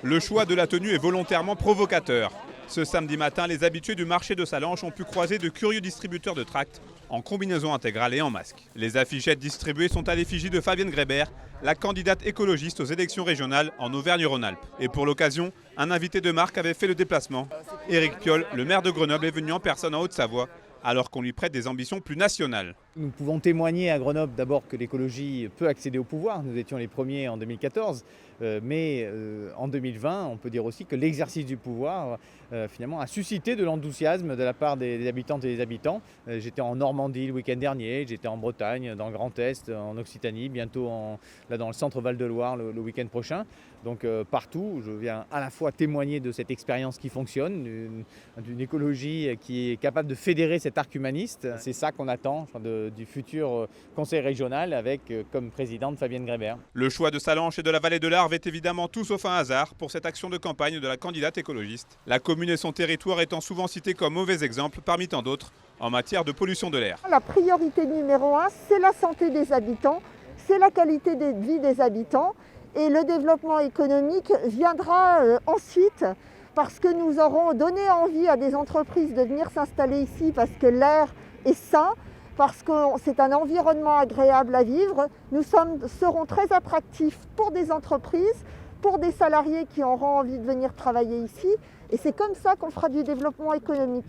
Le choix de la tenue est volontairement provocateur. Ce samedi matin, les habitués du marché de Salanches ont pu croiser de curieux distributeurs de tracts en combinaison intégrale et en masque. Les affichettes distribuées sont à l'effigie de Fabienne Grébert, la candidate écologiste aux élections régionales en Auvergne-Rhône-Alpes. Et pour l'occasion, un invité de marque avait fait le déplacement. Éric Piolle, le maire de Grenoble, est venu en personne en Haute-Savoie, alors qu'on lui prête des ambitions plus nationales. Nous pouvons témoigner à Grenoble d'abord que l'écologie peut accéder au pouvoir. Nous étions les premiers en 2014, mais en 2020, on peut dire aussi que l'exercice du pouvoir finalement a suscité de l'enthousiasme de la part des habitantes et des habitants. J'étais en Normandie le week-end dernier, j'étais en Bretagne, dans le Grand Est, en Occitanie, bientôt là dans le centre Val-de-Loire le week-end prochain. Donc partout, je viens à la fois témoigner de cette expérience qui fonctionne, d'une écologie qui est capable de fédérer cet arc humaniste. C'est ça qu'on attend du futur conseil régional avec comme présidente Fabienne Grébert. Le choix de Salanches et de la vallée de l'Arve est évidemment tout sauf un hasard pour cette action de campagne de la candidate écologiste. La commune et son territoire étant souvent cités comme mauvais exemple parmi tant d'autres en matière de pollution de l'air. La priorité numéro 1, c'est la santé des habitants, c'est la qualité de vie des habitants et le développement économique viendra ensuite parce que nous aurons donné envie à des entreprises de venir s'installer ici parce que l'air est sain, parce que c'est un environnement agréable à vivre. Nous serons très attractifs pour des entreprises, pour des salariés qui auront envie de venir travailler ici. Et c'est comme ça qu'on fera du développement économique.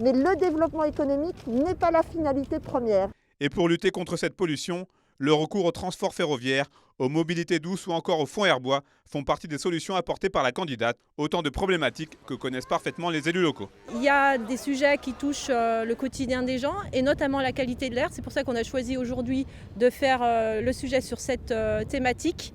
Mais le développement économique n'est pas la finalité première. Et pour lutter contre cette pollution, le recours au transport ferroviaire, aux mobilités douces ou encore au fonds Herbois font partie des solutions apportées par la candidate, autant de problématiques que connaissent parfaitement les élus locaux. Il y a des sujets qui touchent le quotidien des gens et notamment la qualité de l'air. C'est pour ça qu'on a choisi aujourd'hui de faire le sujet sur cette thématique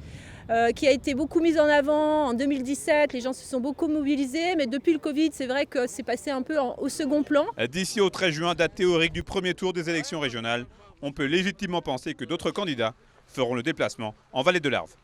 qui a été beaucoup mise en avant en 2017. Les gens se sont beaucoup mobilisés, mais depuis le Covid, c'est vrai que c'est passé un peu au second plan. D'ici au 13 juin, date théorique du premier tour des élections régionales, on peut légitimement penser que d'autres candidats feront le déplacement en vallée de l'Arve.